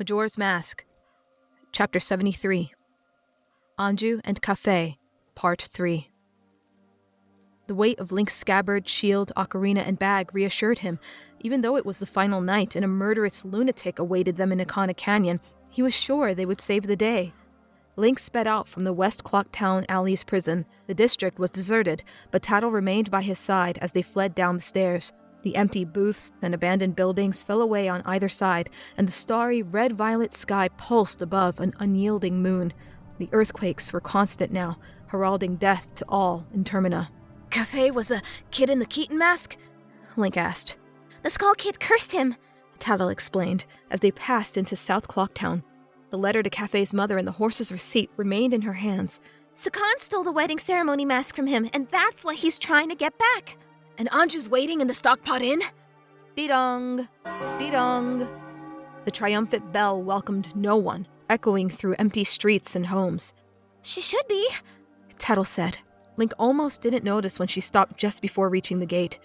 Majora's Mask, Chapter 73, Anju and Kafei, Part 3. The weight of Link's scabbard, shield, ocarina, and bag reassured him. Even though it was the final night and a murderous lunatic awaited them in Ikana Canyon, he was sure they would save the day. Link sped out from the West Clocktown Alley's prison. The district was deserted, but Tattle remained by his side as they fled down the stairs. The empty booths and abandoned buildings fell away on either side, and the starry red-violet sky pulsed above an unyielding moon. The earthquakes were constant now, heralding death to all in Termina. Kafei was the kid in the Keaton mask? Link asked. The Skull Kid cursed him, Tattle explained, as they passed into South Clocktown. The letter to Kafei's mother and the horse's receipt remained in her hands. Sakan stole the wedding ceremony mask from him, and that's what he's trying to get back. And Anju's waiting in the Stockpot Inn? Dee-dong, dee-dong. The triumphant bell welcomed no one, echoing through empty streets and homes. She should be, Tattle said. Link almost didn't notice when she stopped just before reaching the gate.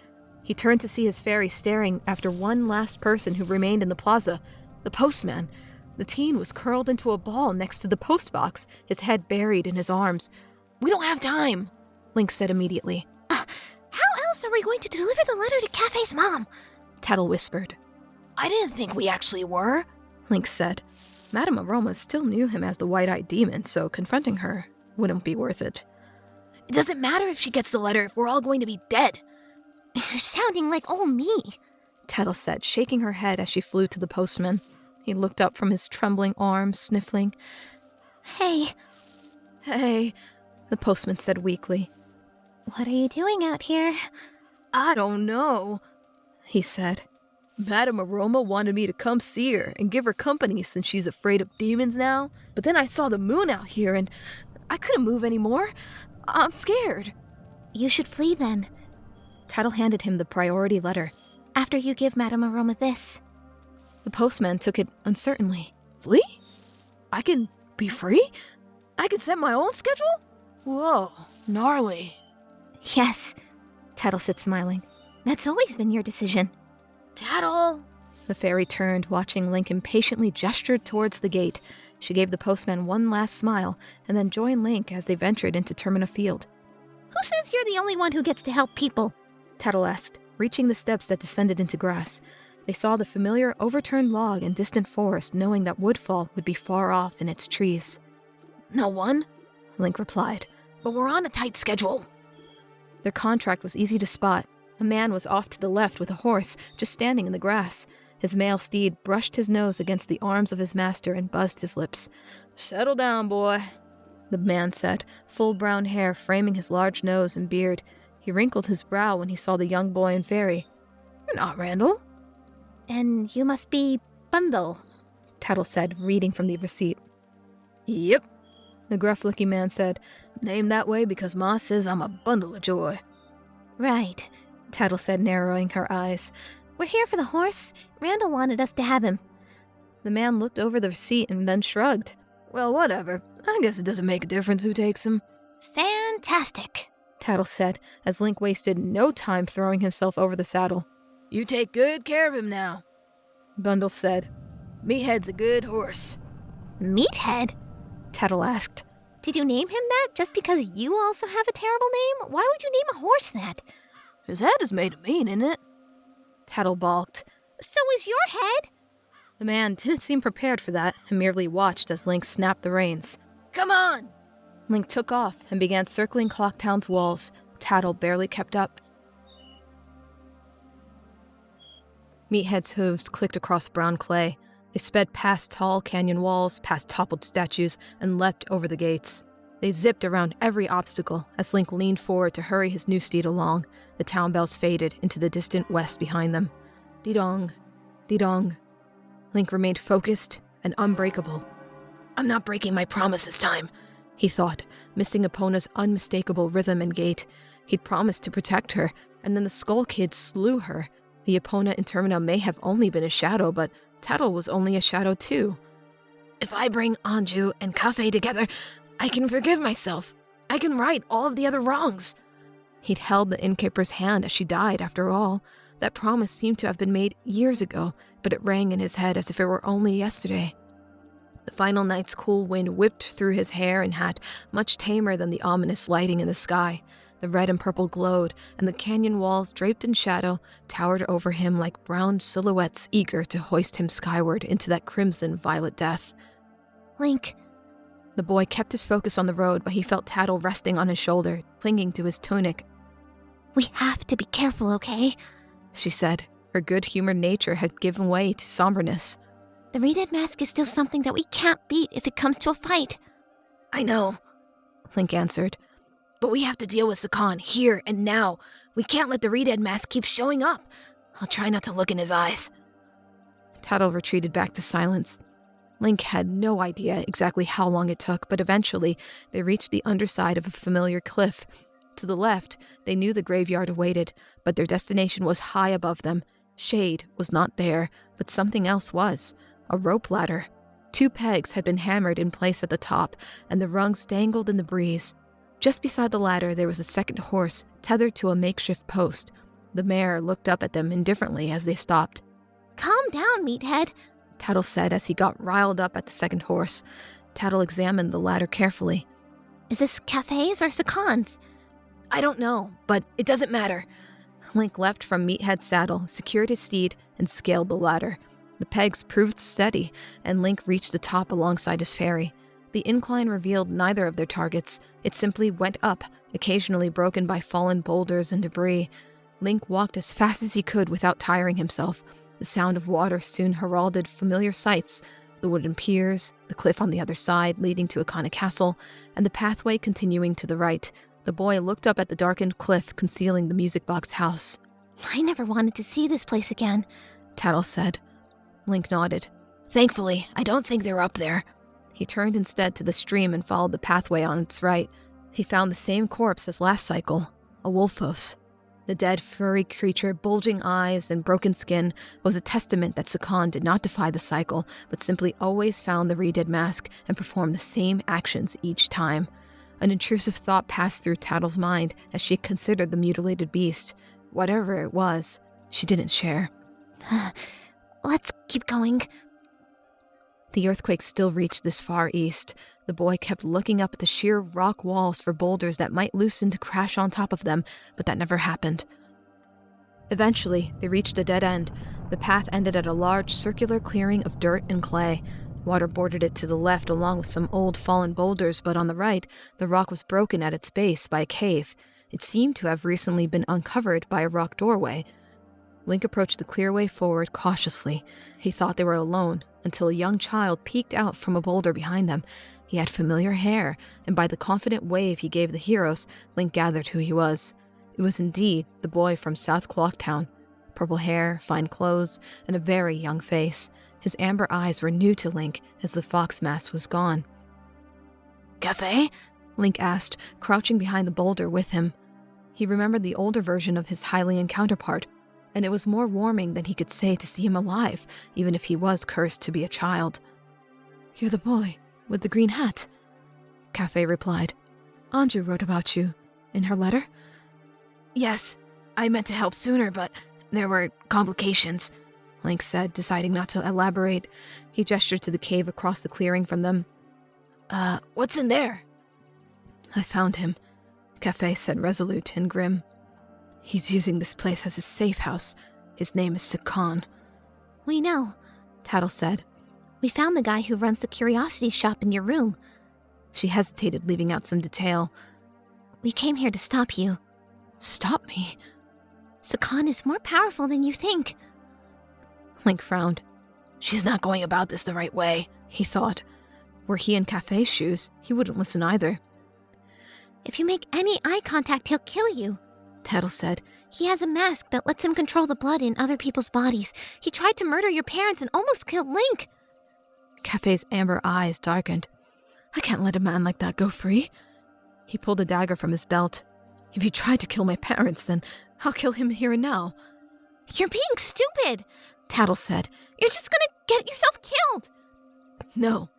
He turned to see his fairy staring after one last person who remained in the plaza, the postman. The teen was curled into a ball next to the post box, his head buried in his arms. We don't have time, Link said immediately. How else are we going to deliver the letter to Kafei's mom? Tattle whispered. I didn't think we actually were, Link said. Madame Aroma still knew him as the white-eyed demon, so confronting her wouldn't be worth it. It doesn't matter if she gets the letter if we're all going to be dead. You're sounding like old me, Tattle said, shaking her head as she flew to the postman. He looked up from his trembling arms, sniffling. Hey, the postman said weakly. What are you doing out here? I don't know, he said. Madame Aroma wanted me to come see her and give her company since she's afraid of demons now. But then I saw the moon out here and I couldn't move anymore. I'm scared. You should flee then. Tattle handed him the priority letter. After you give Madame Aroma this. The postman took it uncertainly. Flee? I can be free? I can set my own schedule? Whoa, gnarly. Yes, Tattle said, smiling. That's always been your decision. Tattle! The fairy turned, watching Link impatiently gestured towards the gate. She gave the postman one last smile, and then joined Link as they ventured into Termina Field. Who says you're the only one who gets to help people? Tattle asked, reaching the steps that descended into grass. They saw the familiar overturned log in distant forest, knowing that Woodfall would be far off in its trees. No one, Link replied. But we're on a tight schedule. Their contract was easy to spot. A man was off to the left with a horse, just standing in the grass. His male steed brushed his nose against the arms of his master and buzzed his lips. Settle down, boy, the man said, full brown hair framing his large nose and beard. He wrinkled his brow when he saw the young boy and fairy. You're not Randall. And you must be Bundle, Tattle said, reading from the receipt. Yep, the gruff-looking man said. Named that way because Ma says I'm a bundle of joy. Right, Tattle said, narrowing her eyes. We're here for the horse. Randall wanted us to have him. The man looked over the receipt and then shrugged. Well, whatever. I guess it doesn't make a difference who takes him. Fantastic, Tattle said, as Link wasted no time throwing himself over the saddle. You take good care of him now, Bundle said. Meathead's a good horse. Meathead? Tattle asked. Did you name him that just because you also have a terrible name? Why would you name a horse that? His head is made of mean, isn't it? Tattle balked. So is your head? The man didn't seem prepared for that and merely watched as Link snapped the reins. Come on! Link took off and began circling Clocktown's walls. Tattle barely kept up. Meathead's hooves clicked across brown clay. They sped past tall canyon walls, past toppled statues, and leapt over the gates. They zipped around every obstacle as Link leaned forward to hurry his new steed along. The town bells faded into the distant west behind them. Dee-dong, dee-dong. Link remained focused and unbreakable. I'm not breaking my promise this time, he thought, missing Epona's unmistakable rhythm and gait. He'd promised to protect her, and then the Skull Kid slew her. The Epona in Termina may have only been a shadow, but Tattle was only a shadow too. If I bring Anju and Kafei together, I can forgive myself. I can right all of the other wrongs. He'd held the innkeeper's hand as she died, after all. That promise seemed to have been made years ago, but it rang in his head as if it were only yesterday. The final night's cool wind whipped through his hair and hat, much tamer than the ominous lighting in the sky. The red and purple glowed, and the canyon walls, draped in shadow, towered over him like brown silhouettes eager to hoist him skyward into that crimson-violet death. Link. The boy kept his focus on the road, but he felt Tattle resting on his shoulder, clinging to his tunic. We have to be careful, okay? She said. Her good-humored nature had given way to somberness. The Redead mask is still something that we can't beat if it comes to a fight. I know, Link answered. But we have to deal with Sakan here and now. We can't let the Redead mask keep showing up. I'll try not to look in his eyes. Tattle retreated back to silence. Link had no idea exactly how long it took, but eventually they reached the underside of a familiar cliff. To the left, they knew the graveyard awaited, but their destination was high above them. Shade was not there, but something else was. A rope ladder. 2 pegs had been hammered in place at the top, and the rungs dangled in the breeze. Just beside the ladder, there was a second horse, tethered to a makeshift post. The mare looked up at them indifferently as they stopped. Calm down, meathead, Tattle said as he got riled up at the second horse. Tattle examined the ladder carefully. Is this Kafei's or Sakan's? I don't know, but it doesn't matter. Link leapt from Meathead's saddle, secured his steed, and scaled the ladder. The pegs proved steady, and Link reached the top alongside his fairy. The incline revealed neither of their targets. It simply went up, occasionally broken by fallen boulders and debris. Link walked as fast as he could without tiring himself. The sound of water soon heralded familiar sights, the wooden piers, the cliff on the other side leading to Akana Castle, and the pathway continuing to the right. The boy looked up at the darkened cliff concealing the music box house. I never wanted to see this place again, Tattle said. Link nodded. Thankfully, I don't think they're up there. He turned instead to the stream and followed the pathway on its right. He found the same corpse as last cycle, a wolfos. The dead furry creature, bulging eyes and broken skin, was a testament that Sakan did not defy the cycle, but simply always found the Redead mask and performed the same actions each time. An intrusive thought passed through Tattle's mind as she considered the mutilated beast. Whatever it was, she didn't share. Let's keep going. The earthquake still reached this far east. The boy kept looking up at the sheer rock walls for boulders that might loosen to crash on top of them, but that never happened. Eventually, they reached a dead end. The path ended at a large circular clearing of dirt and clay. Water bordered it to the left along with some old fallen boulders, but on the right, the rock was broken at its base by a cave. It seemed to have recently been uncovered by a rock doorway. Link approached the clear way forward cautiously. He thought they were alone, until a young child peeked out from a boulder behind them. He had familiar hair, and by the confident wave he gave the heroes, Link gathered who he was. It was indeed the boy from South Clocktown. Purple hair, fine clothes, and a very young face. His amber eyes were new to Link as the fox mask was gone. Kafei? Link asked, crouching behind the boulder with him. He remembered the older version of his Hylian counterpart, and it was more warming than he could say to see him alive, even if he was cursed to be a child. You're the boy with the green hat, Kafei replied. Anju wrote about you in her letter? Yes, I meant to help sooner, but there were complications, Link said, deciding not to elaborate. He gestured to the cave across the clearing from them. What's in there? I found him, Kafei said, resolute and grim. He's using this place as his safe house. His name is Sakan. We know, Tattle said. We found the guy who runs the curiosity shop in your room. She hesitated, leaving out some detail. We came here to stop you. Stop me? Sakan is more powerful than you think. Link frowned. She's not going about this the right way, he thought. Were he in Kafei's shoes, he wouldn't listen either. If you make any eye contact, he'll kill you, Tattle said. He has a mask that lets him control the blood in other people's bodies. He tried to murder your parents and almost killed Link. Kafei's amber eyes darkened. I can't let a man like that go free. He pulled a dagger from his belt. If you tried to kill my parents, then I'll kill him here and now. You're being stupid, Tattle said. You're just gonna get yourself killed. No,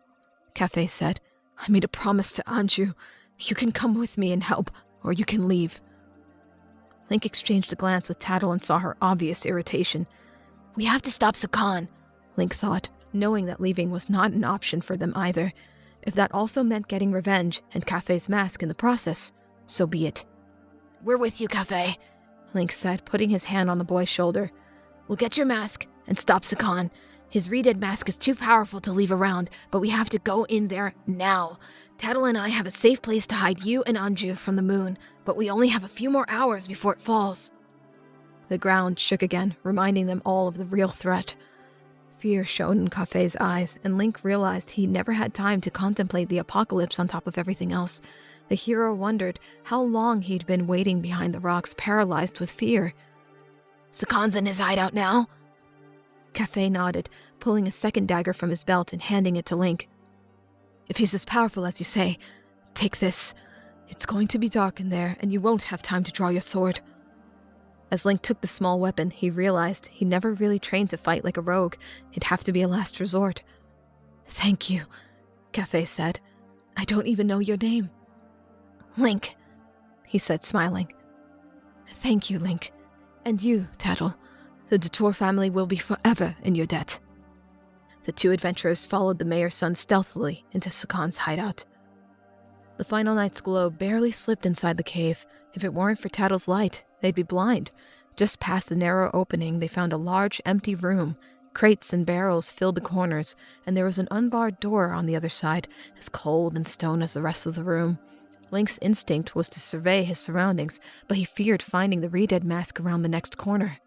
Kafei said. I made a promise to Anju. You can come with me and help, or you can leave. Link exchanged a glance with Tattle and saw her obvious irritation. We have to stop Sakan, Link thought. knowing that leaving was not an option for them either. If that also meant getting revenge and Kafei's mask in the process, so be it. "We're with you, Kafei," Link said, putting his hand on the boy's shoulder. "We'll get your mask and stop Sakon. His Redead mask is too powerful to leave around, but we have to go in there now. Tattle and I have a safe place to hide you and Anju from the moon, but we only have a few more hours before it falls." The ground shook again, reminding them all of the real threat. Fear shone in Kafei's eyes, and Link realized he never had time to contemplate the apocalypse on top of everything else. The hero wondered how long he'd been waiting behind the rocks, paralyzed with fear. "Sakon's in his hideout now?" Kafei nodded, pulling a second dagger from his belt and handing it to Link. "If he's as powerful as you say, take this. It's going to be dark in there, and you won't have time to draw your sword." As Link took the small weapon, he realized he never really trained to fight like a rogue. It'd have to be a last resort. "Thank you," Kafei said. "I don't even know your name." "Link," he said, smiling. "Thank you, Link. And you, Tattle. The Detour family will be forever in your debt." The two adventurers followed the mayor's son stealthily into Sakon's hideout. The final night's glow barely slipped inside the cave. If it weren't for Tattle's light, they'd be blind. Just past the narrow opening, they found a large, empty room. Crates and barrels filled the corners, and there was an unbarred door on the other side, as cold and stone as the rest of the room. Link's instinct was to survey his surroundings, but he feared finding the Redead mask around the next corner.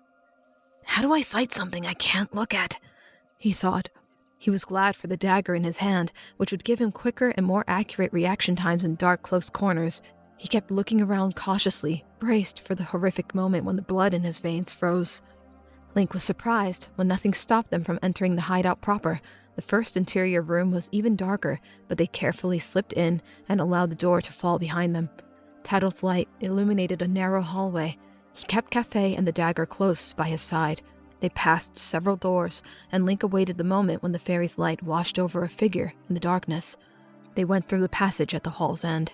"How do I fight something I can't look at?" he thought. He was glad for the dagger in his hand, which would give him quicker and more accurate reaction times in dark, close corners. He kept looking around cautiously, braced for the horrific moment when the blood in his veins froze. Link was surprised when nothing stopped them from entering the hideout proper. The first interior room was even darker, but they carefully slipped in and allowed the door to fall behind them. Tattle's light illuminated a narrow hallway. He kept Kafei and the dagger close by his side. They passed several doors, and Link awaited the moment when the fairy's light washed over a figure in the darkness. They went through the passage at the hall's end.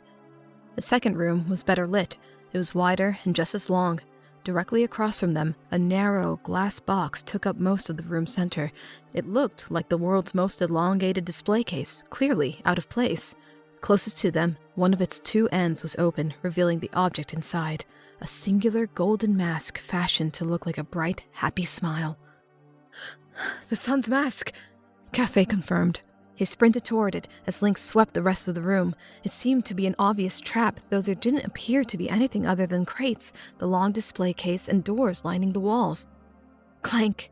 The second room was better lit. It was wider and just as long. Directly across from them, a narrow glass box took up most of the room's center. It looked like the world's most elongated display case, clearly out of place. Closest to them, one of its two ends was open, revealing the object inside. A singular golden mask fashioned to look like a bright, happy smile. "The sun's mask," Kafei confirmed. He sprinted toward it as Link swept the rest of the room. It seemed to be an obvious trap, though there didn't appear to be anything other than crates, the long display case, and doors lining the walls. Clank!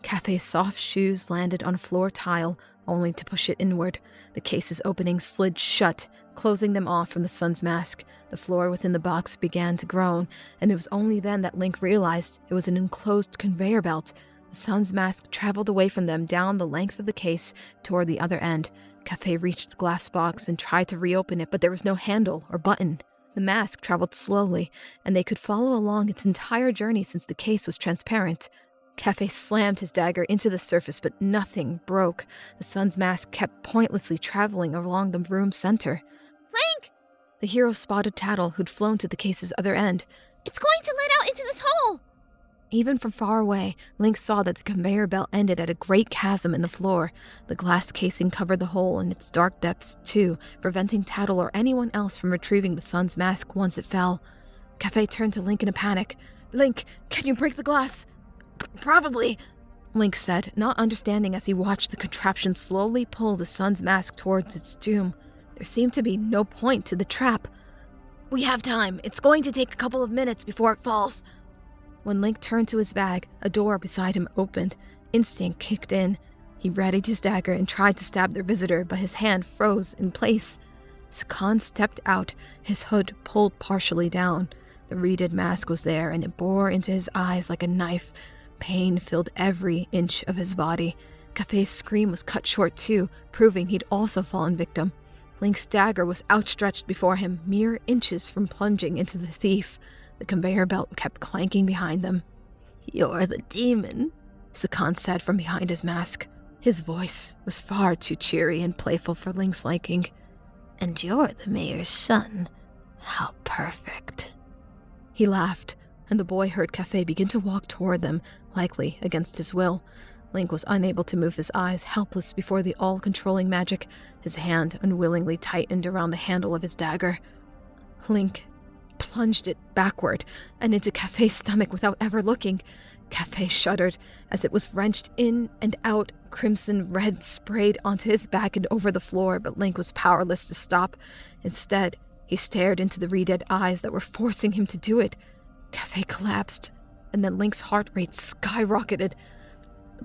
Kafei's soft shoes landed on floor tile, only to push it inward. The case's opening slid shut, closing them off from the sun's mask. The floor within the box began to groan, and it was only then that Link realized it was an enclosed conveyor belt. The sun's mask traveled away from them down the length of the case toward the other end. Kafei reached the glass box and tried to reopen it, but there was no handle or button. The mask traveled slowly, and they could follow along its entire journey since the case was transparent. Kafei slammed his dagger into the surface, but nothing broke. The sun's mask kept pointlessly traveling along the room's center. Link! The hero spotted Tattle, who'd flown to the case's other end. It's going to let out into this hole! Even from far away, Link saw that the conveyor belt ended at a great chasm in the floor. The glass casing covered the hole in its dark depths, too, preventing Tattle or anyone else from retrieving the sun's mask once it fell. Kafei turned to Link in a panic. "Link, can you break the glass?" "Probably," Link said, not understanding as he watched the contraption slowly pull the sun's mask towards its doom. There seemed to be no point to the trap. "We have time. It's going to take a couple of minutes before it falls." When Link turned to his bag, a door beside him opened. Instinct kicked in. He readied his dagger and tried to stab their visitor, but his hand froze in place. Sakon stepped out, his hood pulled partially down. The Redead mask was there, and it bore into his eyes like a knife. Pain filled every inch of his body. Kafei's scream was cut short too, proving he'd also fallen victim. Link's dagger was outstretched before him, mere inches from plunging into the thief. The conveyor belt kept clanking behind them. "You're the demon," Sakon said from behind his mask. His voice was far too cheery and playful for Link's liking. "And you're the mayor's son. How perfect." He laughed, and the boy heard Kafei begin to walk toward them, likely against his will. Link was unable to move his eyes, helpless before the all-controlling magic. His hand unwillingly tightened around the handle of his dagger. Link plunged it backward and into Kafei's stomach without ever looking. Kafei shuddered as it was wrenched in and out. Crimson red sprayed onto his back and over the floor, but Link was powerless to stop. Instead, he stared into the re-dead eyes that were forcing him to do it. Kafei collapsed, and then Link's heart rate skyrocketed.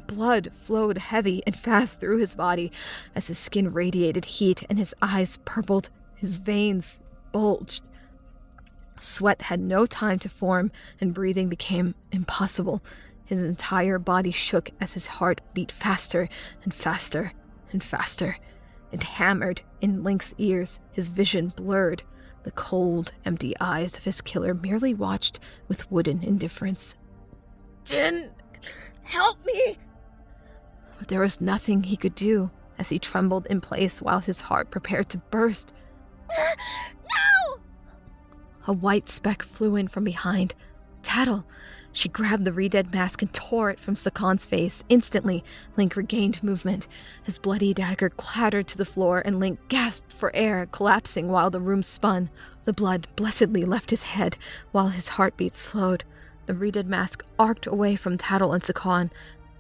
Blood flowed heavy and fast through his body as his skin radiated heat and his eyes purpled. His veins bulged. Sweat had no time to form, and breathing became impossible. His entire body shook as his heart beat faster and faster and faster. It hammered in Link's ears, his vision blurred. The cold, empty eyes of his killer merely watched with wooden indifference. Din, help me! But there was nothing he could do as he trembled in place while his heart prepared to burst. No! A white speck flew in from behind. Tattle! She grabbed the re-dead mask and tore it from Sakon's face. Instantly, Link regained movement. His bloody dagger clattered to the floor, and Link gasped for air, collapsing while the room spun. The blood blessedly left his head while his heartbeat slowed. The re-dead mask arced away from Tattle and Sakon.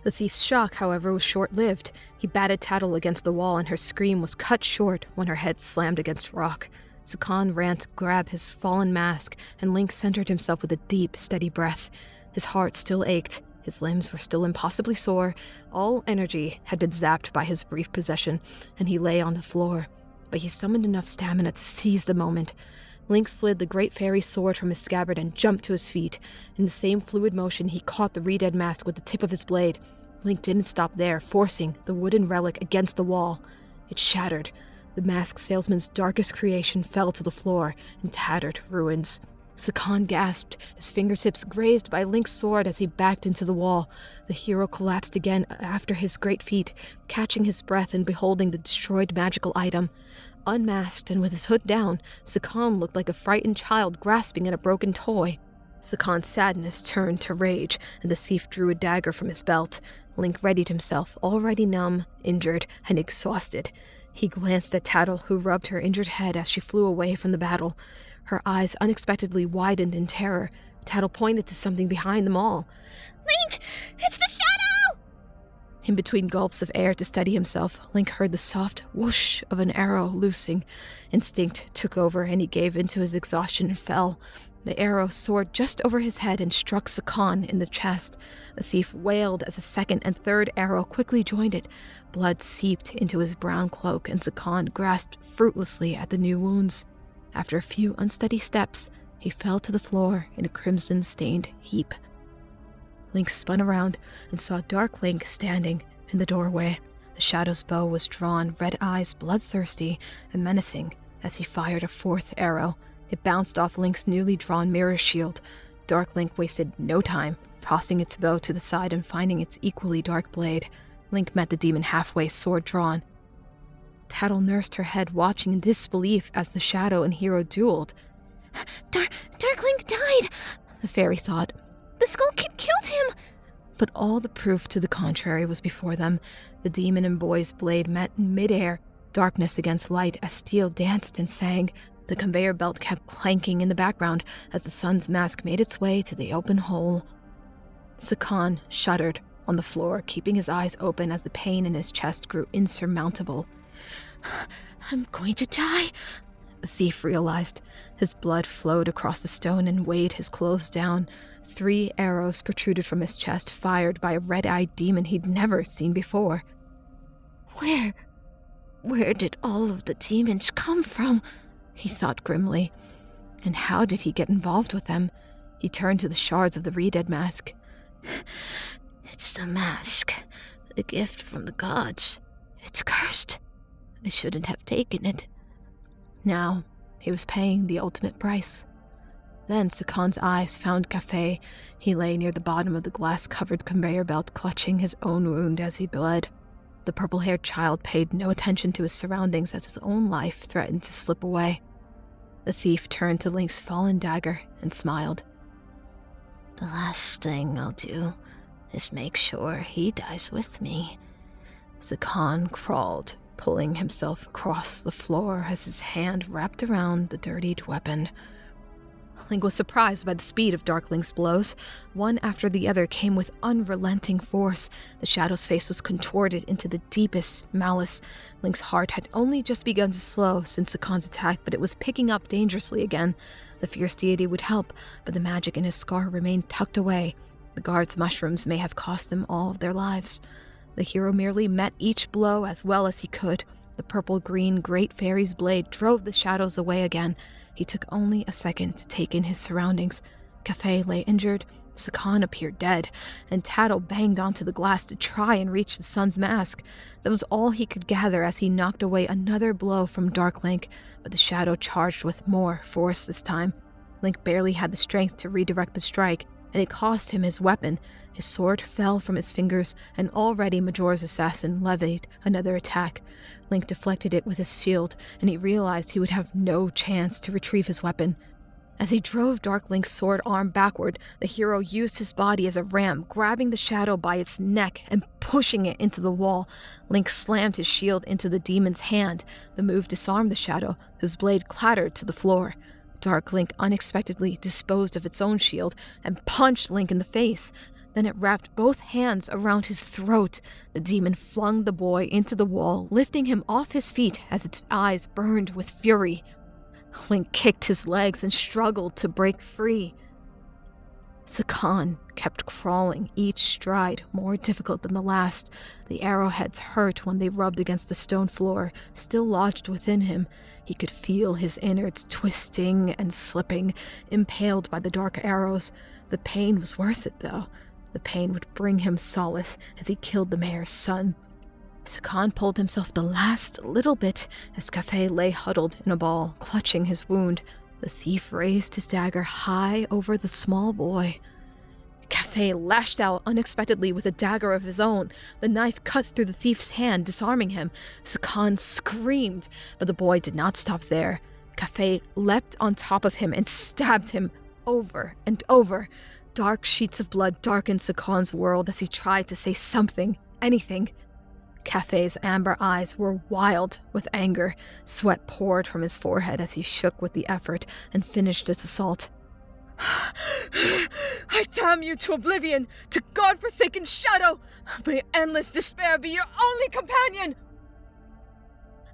The thief's shock, however, was short-lived. He batted Tattle against the wall, and her scream was cut short when her head slammed against rock. Sakon ran to grab his fallen mask, and Link centered himself with a deep, steady breath. His heart still ached. His limbs were still impossibly sore. All energy had been zapped by his brief possession, and he lay on the floor. But he summoned enough stamina to seize the moment. Link slid the great fairy sword from his scabbard and jumped to his feet. In the same fluid motion, he caught the re-dead mask with the tip of his blade. Link didn't stop there, forcing the wooden relic against the wall. It shattered. The masked salesman's darkest creation fell to the floor in tattered ruins. Sakon gasped, his fingertips grazed by Link's sword as he backed into the wall. The hero collapsed again after his great feat, catching his breath and beholding the destroyed magical item. Unmasked and with his hood down, Sakon looked like a frightened child grasping at a broken toy. Sakon's sadness turned to rage, and the thief drew a dagger from his belt. Link readied himself, already numb, injured, and exhausted. He glanced at Tattle, who rubbed her injured head as she flew away from the battle. Her eyes unexpectedly widened in terror. Tattle pointed to something behind them all. Link! It's the shadow! In between gulps of air to steady himself, Link heard the soft whoosh of an arrow loosing. Instinct took over, and he gave into his exhaustion and fell. The arrow soared just over his head and struck Sakon in the chest. The thief wailed as a second and third arrow quickly joined it. Blood seeped into his brown cloak, and Sakon grasped fruitlessly at the new wounds. After a few unsteady steps, he fell to the floor in a crimson-stained heap. Link spun around and saw Dark Link standing in the doorway. The shadow's bow was drawn, red eyes bloodthirsty and menacing, as he fired a fourth arrow. It bounced off Link's newly drawn mirror shield. Dark Link wasted no time, tossing its bow to the side and finding its equally dark blade. Link met the demon halfway, sword drawn. Tattle nursed her head, watching in disbelief as the shadow and hero dueled. Dark Link died, the fairy thought. The Skull Kid killed him! But all the proof to the contrary was before them. The demon and boy's blade met in midair, darkness against light as steel danced and sang. The conveyor belt kept clanking in the background as the sun's mask made its way to the open hole. Sakon shuddered on the floor, keeping his eyes open as the pain in his chest grew insurmountable. I'm going to die, the thief realized. His blood flowed across the stone and weighed his clothes down. 3 arrows protruded from his chest, fired by a red-eyed demon he'd never seen before. Where did all of the demons come from? He thought grimly. And how did he get involved with them? He turned to the shards of the re-dead mask. It's the mask. The gift from the gods. It's cursed. I shouldn't have taken it. Now, he was paying the ultimate price. Then Sakon's eyes found Kafei. He lay near the bottom of the glass-covered conveyor belt, clutching his own wound as he bled. The purple-haired child paid no attention to his surroundings as his own life threatened to slip away. The thief turned to Link's fallen dagger and smiled. The last thing I'll do is make sure he dies with me. Sakan crawled, pulling himself across the floor as his hand wrapped around the dirtied weapon. Link was surprised by the speed of Darkling's blows. One after the other came with unrelenting force. The Shadow's face was contorted into the deepest malice. Link's heart had only just begun to slow since Sakan's attack, but it was picking up dangerously again. The fierce deity would help, but the magic in his scar remained tucked away. The guard's mushrooms may have cost them all of their lives. The hero merely met each blow as well as he could. The purple-green Great Fairy's blade drove the shadows away again. He took only a second to take in his surroundings. Kafei lay injured, Sakan appeared dead, and Tattle banged onto the glass to try and reach the sun's mask. That was all he could gather as he knocked away another blow from Dark Link, but the shadow charged with more force this time. Link barely had the strength to redirect the strike, and it cost him his weapon. His sword fell from his fingers, and already Majora's assassin levied another attack. Link deflected it with his shield, and he realized he would have no chance to retrieve his weapon. As he drove Dark Link's sword arm backward, the hero used his body as a ram, grabbing the shadow by its neck and pushing it into the wall. Link slammed his shield into the demon's hand. The move disarmed the shadow, whose blade clattered to the floor. Dark Link unexpectedly disposed of its own shield and punched Link in the face. Then it wrapped both hands around his throat. The demon flung the boy into the wall, lifting him off his feet as its eyes burned with fury. Link kicked his legs and struggled to break free. Sakan kept crawling, each stride more difficult than the last. The arrowheads hurt when they rubbed against the stone floor, still lodged within him. He could feel his innards twisting and slipping, impaled by the dark arrows. The pain was worth it, though. The pain would bring him solace as he killed the mayor's son. Sakan pulled himself the last little bit as Kafei lay huddled in a ball, clutching his wound. The thief raised his dagger high over the small boy. Kafei lashed out unexpectedly with a dagger of his own. The knife cut through the thief's hand, disarming him. Sakan screamed, but the boy did not stop there. Kafei leapt on top of him and stabbed him over and over. Dark sheets of blood darkened Sakan's world as he tried to say something, anything. Kafei's amber eyes were wild with anger. Sweat poured from his forehead as he shook with the effort and finished his assault. I damn you to oblivion, to God-forsaken shadow! May endless despair be your only companion!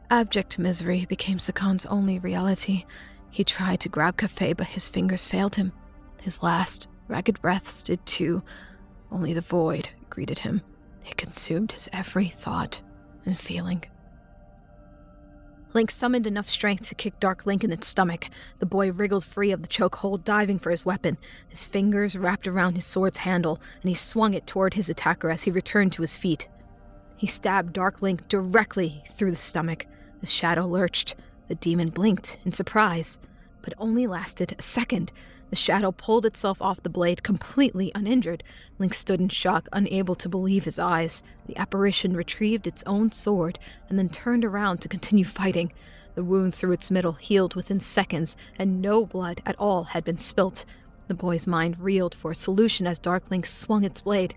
Abject misery became Sakan's only reality. He tried to grab Kafei, but his fingers failed him. His last ragged breaths did too. Only the void greeted him. It consumed his every thought and feeling. Link summoned enough strength to kick Dark Link in its stomach. The boy wriggled free of the chokehold, diving for his weapon. His fingers wrapped around his sword's handle, and he swung it toward his attacker as he returned to his feet. He stabbed Dark Link directly through the stomach. The shadow lurched. The demon blinked in surprise, but only lasted a second. The shadow pulled itself off the blade, completely uninjured. Link stood in shock, unable to believe his eyes. The apparition retrieved its own sword and then turned around to continue fighting. The wound through its middle healed within seconds, and no blood at all had been spilt. The boy's mind reeled for a solution as Dark Link swung its blade.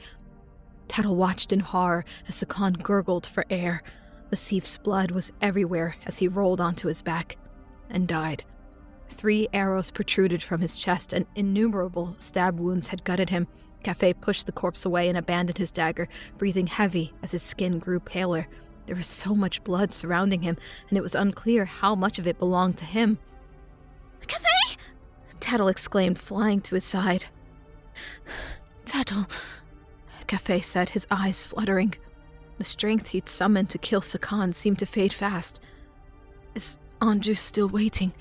Tattle watched in horror as Sakan gurgled for air. The thief's blood was everywhere as he rolled onto his back and died. 3 arrows protruded from his chest, and innumerable stab wounds had gutted him. Kafei pushed the corpse away and abandoned his dagger, breathing heavy as his skin grew paler. There was so much blood surrounding him, and it was unclear how much of it belonged to him. Kafei! Tattle exclaimed, flying to his side. Tattle, Kafei said, his eyes fluttering. The strength he'd summoned to kill Sakan seemed to fade fast. Is Anju still waiting?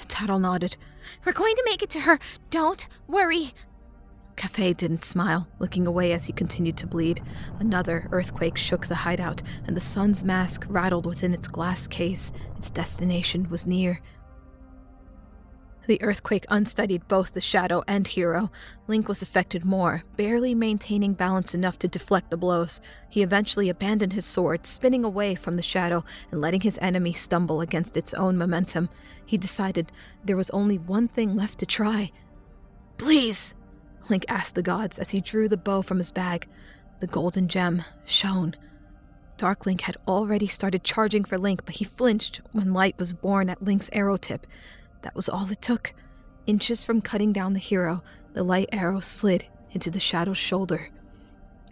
Tattle nodded. We're going to make it to her. Don't worry. Kafei didn't smile, looking away as he continued to bleed. Another earthquake shook the hideout, and the sun's mask rattled within its glass case. Its destination was near. The earthquake unsteadied both the shadow and hero. Link was affected more, barely maintaining balance enough to deflect the blows. He eventually abandoned his sword, spinning away from the shadow and letting his enemy stumble against its own momentum. He decided there was only one thing left to try. Please, Link asked the gods as he drew the bow from his bag. The golden gem shone. Dark Link had already started charging for Link, but he flinched when light was born at Link's arrow tip. That was all it took. Inches from cutting down the hero, the light arrow slid into the shadow's shoulder.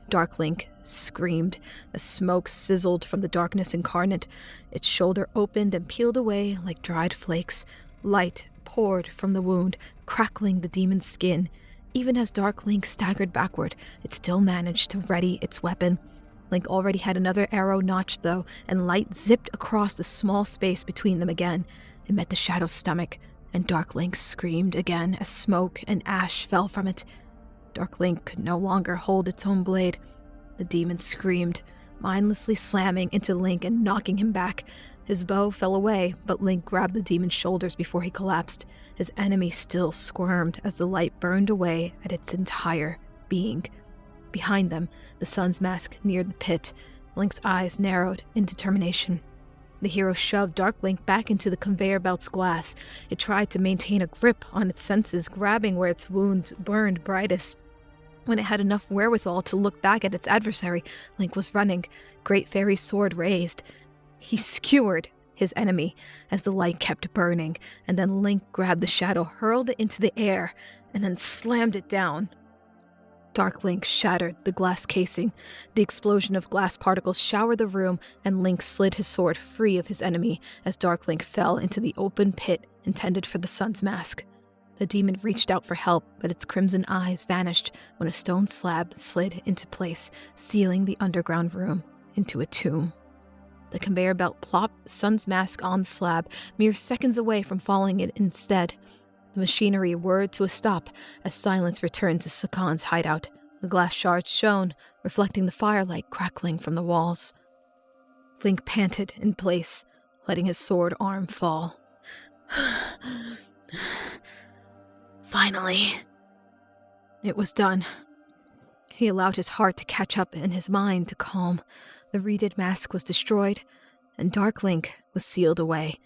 Dark Link screamed as smoke sizzled from the darkness incarnate. Its shoulder opened and peeled away like dried flakes. Light poured from the wound, crackling the demon's skin. Even as Dark Link staggered backward, it still managed to ready its weapon. Link already had another arrow notched, though, and light zipped across the small space between them again. It met the shadow's stomach, and Dark Link screamed again as smoke and ash fell from it. Dark Link could no longer hold its own blade. The demon screamed, mindlessly slamming into Link and knocking him back. His bow fell away, but Link grabbed the demon's shoulders before he collapsed. His enemy still squirmed as the light burned away at its entire being. Behind them, the sun's mask neared the pit. Link's eyes narrowed in determination. The hero shoved Dark Link back into the conveyor belt's glass. It tried to maintain a grip on its senses, grabbing where its wounds burned brightest. When it had enough wherewithal to look back at its adversary, Link was running, Great Fairy's sword raised. He skewered his enemy as the light kept burning, and then Link grabbed the shadow, hurled it into the air, and then slammed it down. Dark Link shattered the glass casing. The explosion of glass particles showered the room, and Link slid his sword free of his enemy as Dark Link fell into the open pit intended for the sun's mask. The demon reached out for help, but its crimson eyes vanished when a stone slab slid into place, sealing the underground room into a tomb. The conveyor belt plopped the sun's mask on the slab, mere seconds away from falling it instead. The machinery whirred to a stop as silence returned to Sakan's hideout. The glass shards shone, reflecting the firelight crackling from the walls. Link panted in place, letting his sword arm fall. Finally. It was done. He allowed his heart to catch up and his mind to calm. The reeded mask was destroyed, and Dark Link was sealed away.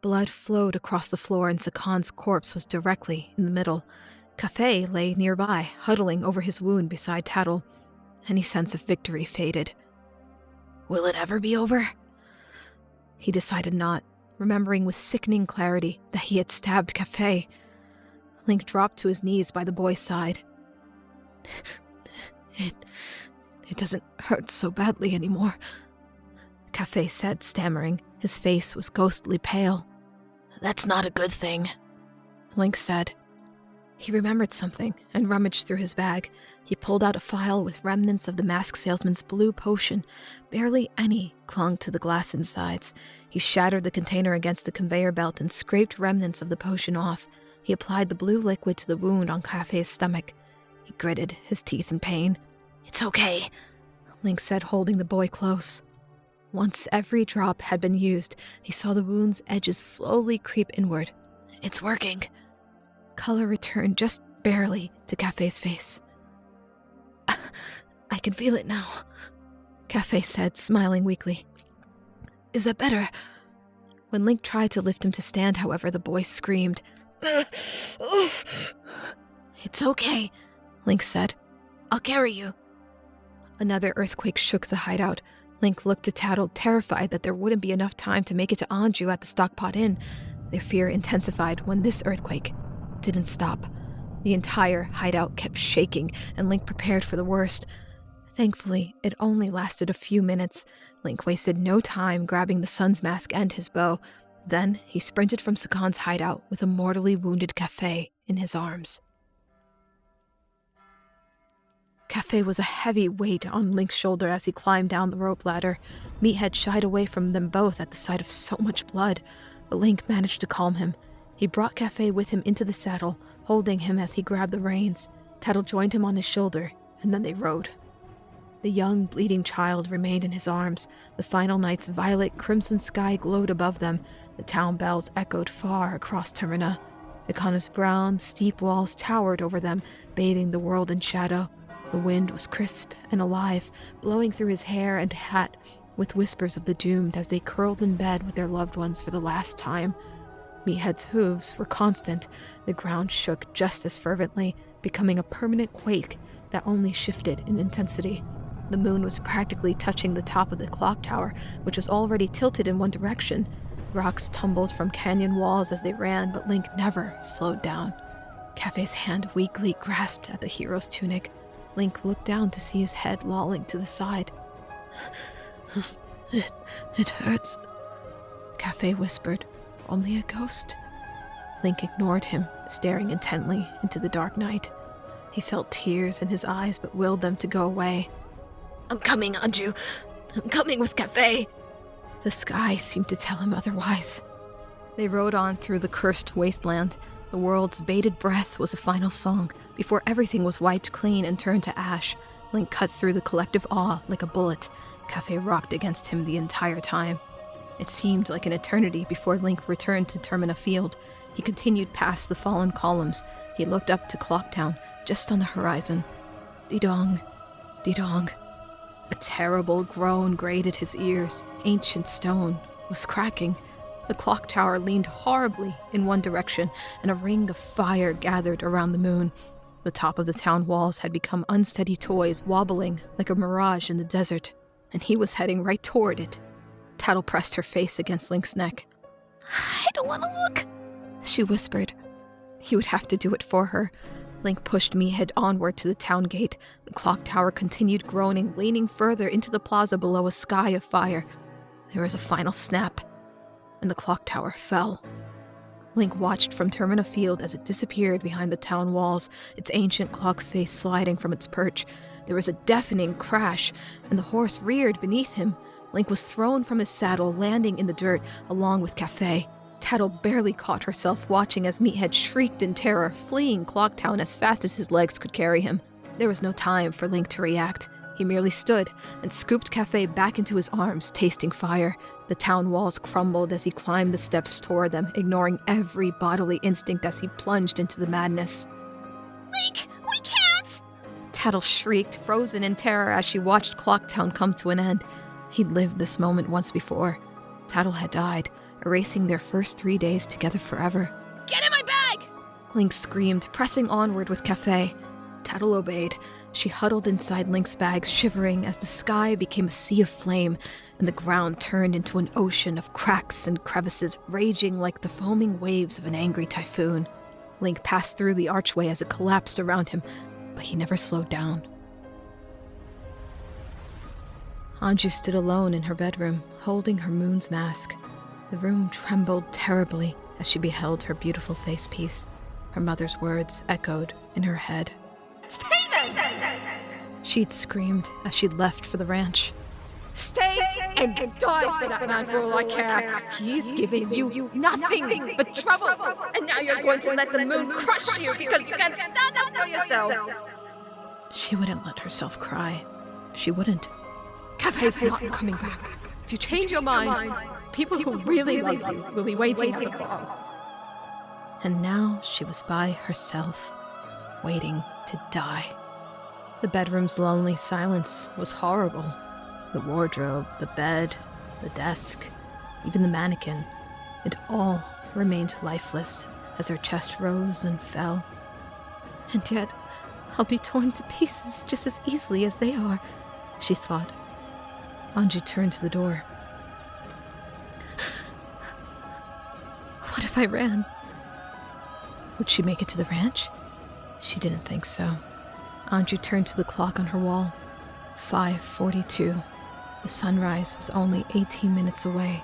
Blood flowed across the floor, and Sakan's corpse was directly in the middle. Kafei lay nearby, huddling over his wound beside Tattle. Any sense of victory faded. Will it ever be over? He decided not, remembering with sickening clarity that he had stabbed Kafei. Link dropped to his knees by the boy's side. It doesn't hurt so badly anymore, Kafei said, stammering. His face was ghostly pale. That's not a good thing, Link said. He remembered something and rummaged through his bag. He pulled out a phial with remnants of the mask salesman's blue potion. Barely any clung to the glass insides. He shattered the container against the conveyor belt and scraped remnants of the potion off. He applied the blue liquid to the wound on Kafei's stomach. He gritted his teeth in pain. It's okay, Link said, holding the boy close. Once every drop had been used, he saw the wound's edges slowly creep inward. It's working. Color returned just barely to Kafei's face. I can feel it now, Kafei said, smiling weakly. Is that better? When Link tried to lift him to stand, however, the boy screamed. It's okay, Link said. I'll carry you. Another earthquake shook the hideout. Link looked to Tattle, terrified that there wouldn't be enough time to make it to Anju at the Stockpot Inn. Their fear intensified when this earthquake didn't stop. The entire hideout kept shaking, and Link prepared for the worst. Thankfully, it only lasted a few minutes. Link wasted no time grabbing the sun's mask and his bow. Then he sprinted from Sakan's hideout with a mortally wounded Kafei in his arms. Kafei was a heavy weight on Link's shoulder as he climbed down the rope ladder. Meathead shied away from them both at the sight of so much blood, but Link managed to calm him. He brought Kafei with him into the saddle, holding him as he grabbed the reins. Tattle joined him on his shoulder, and then they rode. The young, bleeding child remained in his arms. The final night's violet crimson sky glowed above them. The town bells echoed far across Termina. Ikana's brown, steep walls towered over them, bathing the world in shadow. The wind was crisp and alive, blowing through his hair and hat with whispers of the doomed as they curled in bed with their loved ones for the last time. Meathead's hooves were constant. The ground shook just as fervently, becoming a permanent quake that only shifted in intensity. The moon was practically touching the top of the clock tower, which was already tilted in one direction. Rocks tumbled from canyon walls as they ran, but Link never slowed down. Kafei's hand weakly grasped at the hero's tunic. Link looked down to see his head lolling to the side. It hurts, Kafei whispered. Only a ghost? Link ignored him, staring intently into the dark night. He felt tears in his eyes but willed them to go away. I'm coming, Anju. I'm coming with Kafei. The sky seemed to tell him otherwise. They rode on through the cursed wasteland. The world's bated breath was a final song. Before everything was wiped clean and turned to ash, Link cut through the collective awe like a bullet. Kafei rocked against him the entire time. It seemed like an eternity before Link returned to Termina Field. He continued past the fallen columns. He looked up to Clocktown, just on the horizon. Dee-dong, dee-dong. A terrible groan grated his ears. Ancient stone was cracking. The clock tower leaned horribly in one direction, and a ring of fire gathered around the moon. The top of the town walls had become unsteady toys, wobbling like a mirage in the desert, and he was heading right toward it. Tattle pressed her face against Link's neck. I don't want to look, she whispered. He would have to do it for her. Link pushed Meathead onward to the town gate. The clock tower continued groaning, leaning further into the plaza below a sky of fire. There was a final snap, and the clock tower fell. Link watched from Termina Field as it disappeared behind the town walls, its ancient clock face sliding from its perch. There was a deafening crash, and the horse reared beneath him. Link was thrown from his saddle, landing in the dirt, along with Kafei. Tattle barely caught herself watching as Meathead shrieked in terror, fleeing Clocktown as fast as his legs could carry him. There was no time for Link to react. He merely stood and scooped Kafei back into his arms, tasting fire. The town walls crumbled as he climbed the steps toward them, ignoring every bodily instinct as he plunged into the madness. Link, we can't! Tattle shrieked, frozen in terror as she watched Clocktown come to an end. He'd lived this moment once before. Tattle had died, erasing their first 3 days together forever. Get in my bag! Link screamed, pressing onward with Kafei. Tattle obeyed. She huddled inside Link's bag, shivering as the sky became a sea of flame, and the ground turned into an ocean of cracks and crevices, raging like the foaming waves of an angry typhoon. Link passed through the archway as it collapsed around him, but he never slowed down. Anju stood alone in her bedroom, holding her moon's mask. The room trembled terribly as she beheld her beautiful facepiece. Her mother's words echoed in her head. Stay then! She'd screamed as she left for the ranch. Stay and die for that man for all I care. He's giving you nothing but trouble. And now you're going to let the moon crush you because you can't stand up for yourself. She wouldn't let herself cry. She wouldn't. Kafei's not coming back. If you change your mind, people who really love you will be waiting at the farm. And now she was by herself, waiting to die. The bedroom's lonely silence was horrible. The wardrobe, the bed, the desk, even the mannequin, it all remained lifeless as her chest rose and fell. And yet, I'll be torn to pieces just as easily as they are, she thought. Anju turned to the door. What if I ran? Would she make it to the ranch? She didn't think so. Anju turned to the clock on her wall. 5:42. The sunrise was only 18 minutes away.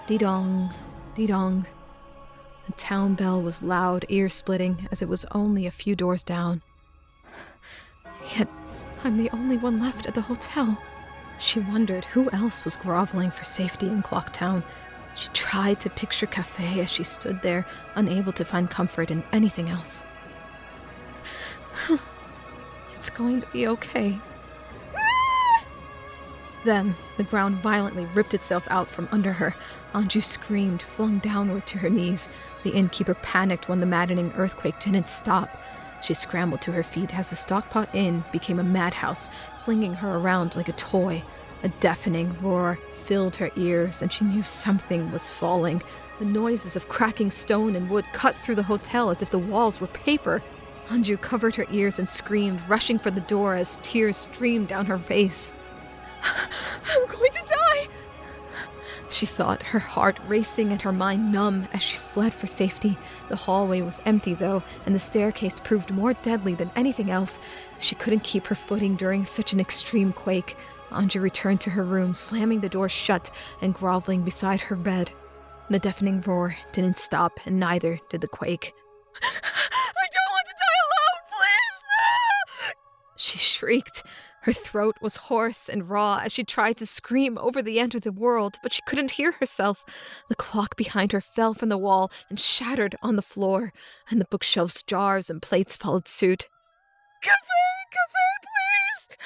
Dee-dong, dee-dong. The town bell was loud, ear-splitting, as it was only a few doors down. Yet, I'm the only one left at the hotel. She wondered who else was groveling for safety in Clocktown. She tried to picture Kafei as she stood there, unable to find comfort in anything else. It's going to be okay. Then, the ground violently ripped itself out from under her. Anju screamed, flung downward to her knees. The innkeeper panicked when the maddening earthquake didn't stop. She scrambled to her feet as the Stockpot Inn became a madhouse, flinging her around like a toy. A deafening roar filled her ears, and she knew something was falling. The noises of cracking stone and wood cut through the hotel as if the walls were paper. Anju covered her ears and screamed, rushing for the door as tears streamed down her face. I'm going to die, she thought, her heart racing and her mind numb as she fled for safety. The hallway was empty, though, and the staircase proved more deadly than anything else. She couldn't keep her footing during such an extreme quake. Anju returned to her room, slamming the door shut and groveling beside her bed. The deafening roar didn't stop, and neither did the quake. I don't want to die alone, please! She shrieked. Her throat was hoarse and raw as she tried to scream over the end of the world, but she couldn't hear herself. The clock behind her fell from the wall and shattered on the floor, and the bookshelves, jars, and plates followed suit. Kafei, please!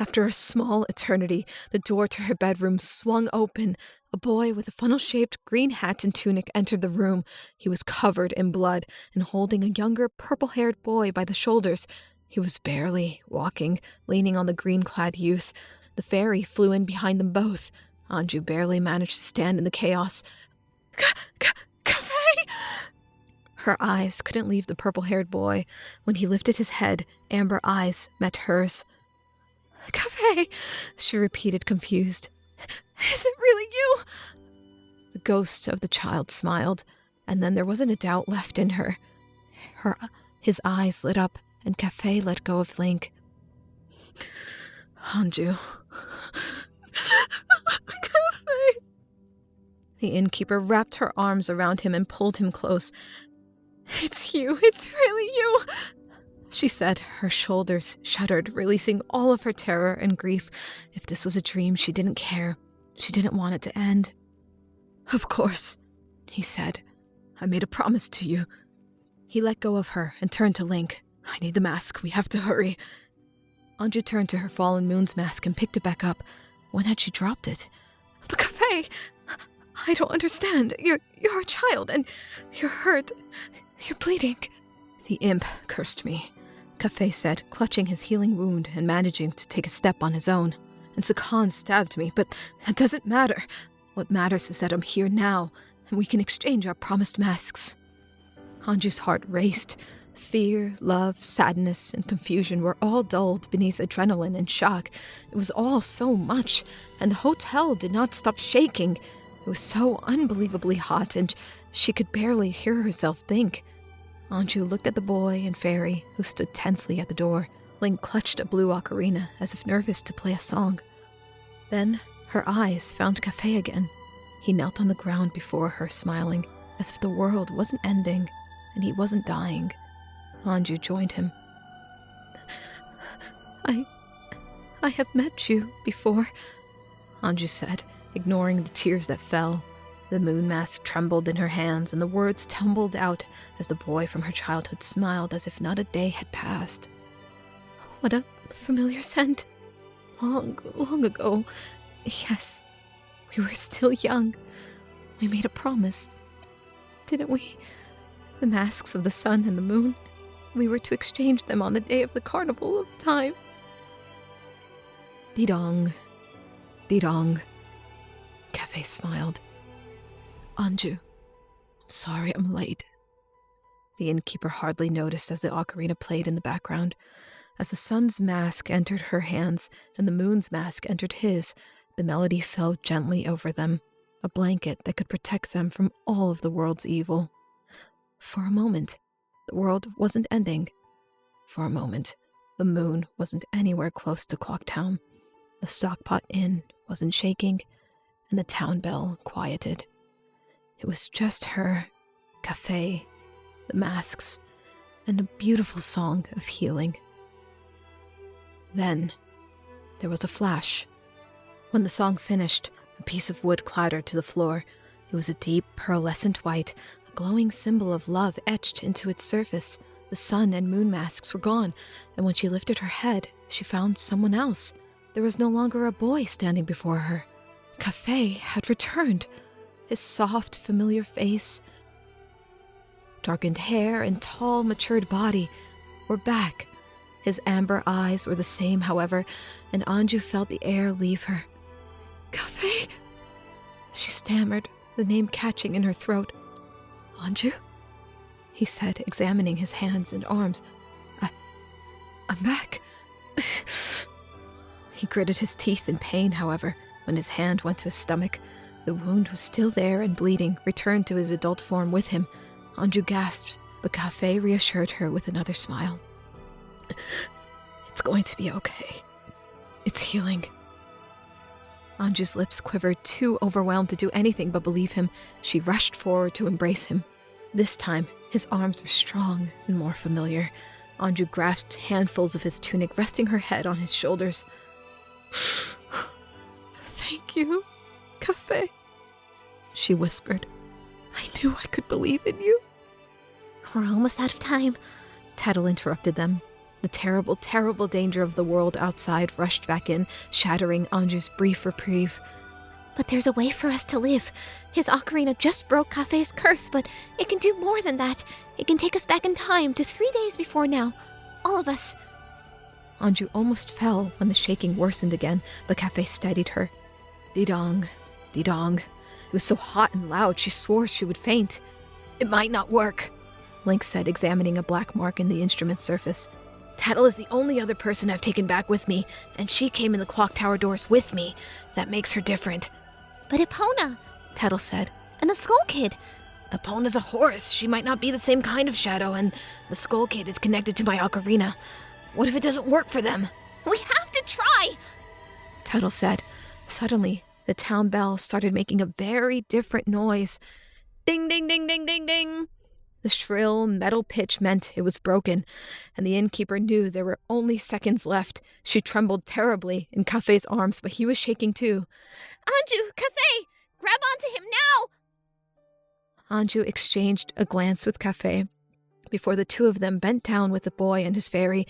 After a small eternity, the door to her bedroom swung open. A boy with a funnel-shaped green hat and tunic entered the room. He was covered in blood and holding a younger, purple-haired boy by the shoulders. He was barely walking, leaning on the green-clad youth. The fairy flew in behind them both. Anju barely managed to stand in the chaos. Kafei! Her eyes couldn't leave the purple-haired boy. When he lifted his head, amber eyes met hers. Kafei, she repeated, confused. Is it really you? The ghost of the child smiled, and then there wasn't a doubt left in her. His eyes lit up, and Kafei let go of Link. Anju. Kafei. The innkeeper wrapped her arms around him and pulled him close. It's you. It's really you, she said. Her shoulders shuddered, releasing all of her terror and grief. If this was a dream, she didn't care. She didn't want it to end. Of course, he said. I made a promise to you. He let go of her and turned to Link. I need the mask. We have to hurry. Anju turned to her fallen moon's mask and picked it back up. When had she dropped it? But Kafei, I don't understand. You're a child and you're hurt. You're bleeding. The imp cursed me, Kafei said, clutching his healing wound and managing to take a step on his own. And Sakan stabbed me, but that doesn't matter. What matters is that I'm here now, and we can exchange our promised masks. Anju's heart raced. Fear, love, sadness, and confusion were all dulled beneath adrenaline and shock. It was all so much, and the hotel did not stop shaking. It was so unbelievably hot, and she could barely hear herself think. Anju looked at the boy and fairy, who stood tensely at the door. Link clutched a blue ocarina, as if nervous to play a song. Then her eyes found Kafei again. He knelt on the ground before her, smiling, as if the world wasn't ending, and he wasn't dying. Anju joined him. I have met you before, Anju said, ignoring the tears that fell. The moon mask trembled in her hands, and the words tumbled out as the boy from her childhood smiled as if not a day had passed. What a familiar scent. Long, long ago. Yes, we were still young. We made a promise, didn't we? The masks of the sun and the moon. We were to exchange them on the day of the carnival of time. Dee-dong. Dee-dong. Kafei smiled. Anju, I'm sorry I'm late. The innkeeper hardly noticed as the ocarina played in the background. As the sun's mask entered her hands and the moon's mask entered his, the melody fell gently over them, a blanket that could protect them from all of the world's evil. For a moment, the world wasn't ending. For a moment, the moon wasn't anywhere close to Clocktown. The Stockpot Inn wasn't shaking, and the town bell quieted. It was just her, Kafei, the masks, and a beautiful song of healing. Then, there was a flash. When the song finished, a piece of wood clattered to the floor. It was a deep, pearlescent white, a glowing symbol of love etched into its surface. The sun and moon masks were gone, and when she lifted her head, she found someone else. There was no longer a boy standing before her. Kafei had returned. His soft, familiar face, darkened hair, and tall, matured body were back. His amber eyes were the same, however, and Anju felt the air leave her. Kafei? She stammered, the name catching in her throat. Anju? he said, examining his hands and arms. I'm back. He gritted his teeth in pain, however, when his hand went to his stomach. The wound was still there and bleeding, returned to his adult form with him. Anju gasped, but Kafei reassured her with another smile. It's going to be okay. It's healing. Anju's lips quivered, too overwhelmed to do anything but believe him. She rushed forward to embrace him. This time, his arms were strong and more familiar. Anju grasped handfuls of his tunic, resting her head on his shoulders. Thank you, Kafei, she whispered. I knew I could believe in you. We're almost out of time, Tattle interrupted them. The terrible, terrible danger of the world outside rushed back in, shattering Anju's brief reprieve. But there's a way for us to live. His ocarina just broke Kafei's curse, but it can do more than that. It can take us back in time to 3 days before now. All of us. Anju almost fell when the shaking worsened again, but Kafei steadied her. Dee-dong, dee-dong. It was so hot and loud she swore she would faint. It might not work, Link said, examining a black mark in the instrument's surface. Tattle is the only other person I've taken back with me, and she came in the clock tower doors with me. That makes her different. But Epona, Tattle said. And the Skull Kid. Epona's a horse. She might not be the same kind of shadow, and the Skull Kid is connected to my ocarina. What if it doesn't work for them? We have to try, Tattle said. Suddenly, the town bell started making a very different noise. Ding, ding, ding, ding, ding, ding. The shrill metal pitch meant it was broken, and the innkeeper knew there were only seconds left. She trembled terribly in Kafei's arms, but he was shaking too. Anju, Kafei, grab onto him now! Anju exchanged a glance with Kafei. Before the two of them bent down with the boy and his fairy,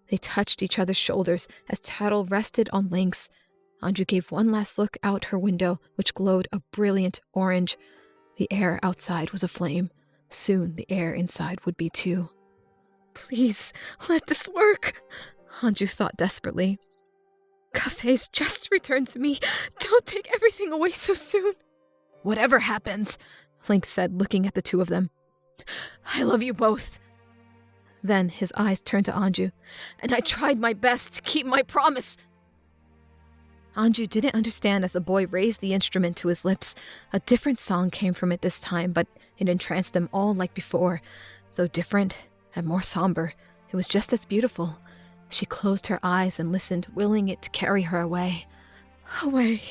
they touched each other's shoulders as Tattle rested on Link's. Anju gave one last look out her window, which glowed a brilliant orange. The air outside was aflame. Soon the air inside would be too. Please, let this work, Anju thought desperately. Kafei's just returned to me. Don't take everything away so soon. Whatever happens, Link said, looking at the two of them. I love you both. Then his eyes turned to Anju, and I tried my best to keep my promise. Anju didn't understand as the boy raised the instrument to his lips. A different song came from it this time, but it entranced them all like before. Though different and more somber, it was just as beautiful. She closed her eyes and listened, willing it to carry her away. Away,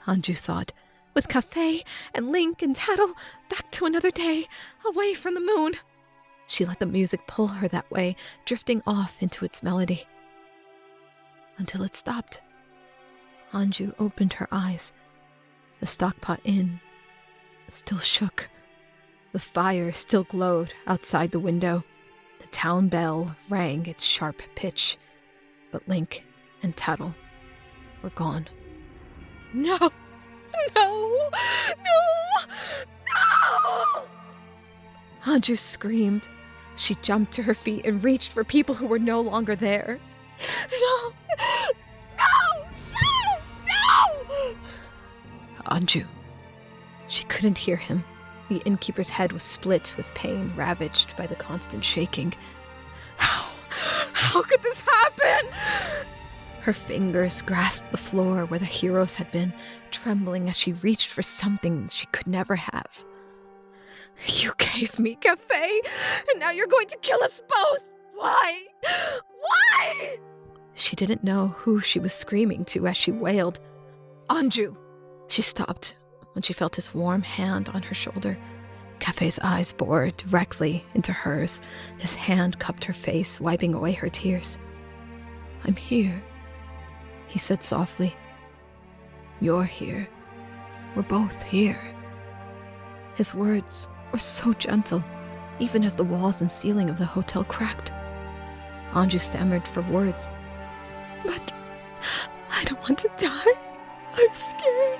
Anju thought, with Kafei and Link and Tattle, back to another day, away from the moon. She let the music pull her that way, drifting off into its melody. Until it stopped. Anju opened her eyes. The stockpot inn still shook. The fire still glowed outside the window. The town bell rang its sharp pitch. But Link and Tattle were gone. No! No! No! No! Anju screamed. She jumped to her feet and reached for people who were no longer there. No! No! No! No! Anju. She couldn't hear him. The innkeeper's head was split with pain, ravaged by the constant shaking. How could this happen? Her fingers grasped the floor where the heroes had been, trembling as she reached for something she could never have. You gave me Kafei, and now you're going to kill us both! Why? Why? She didn't know who she was screaming to as she wailed. Anju! She stopped when she felt his warm hand on her shoulder. Kafei's eyes bored directly into hers. His hand cupped her face, wiping away her tears. I'm here, he said softly. You're here. We're both here. His words were so gentle, even as the walls and ceiling of the hotel cracked. Anju stammered for words. But I don't want to die. I'm scared.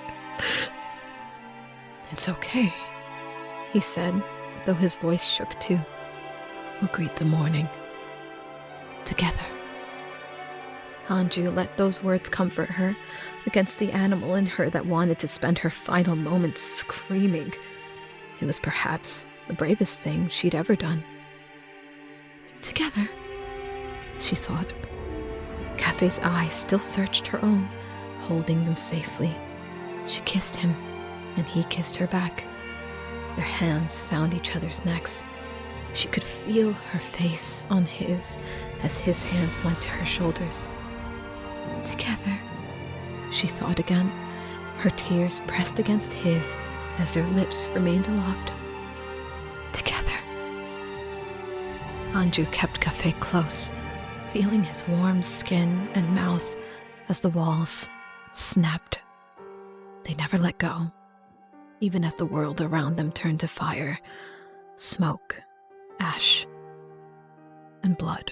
It's okay, he said, though his voice shook too. We'll greet the morning together. Anju let those words comfort her against the animal in her that wanted to spend her final moments screaming. It was perhaps the bravest thing she'd ever done. Together, She thought. Kafei's eyes still searched her own, holding them safely. She kissed him, and he kissed her back. Their hands found each other's necks. She could feel her face on his as his hands went to her shoulders. Together, She thought again, her tears pressed against his as their lips remained locked. together. Anju kept Kafei close, feeling his warm skin and mouth as the walls snapped. They never let go, even as the world around them turned to fire, smoke, ash, and blood.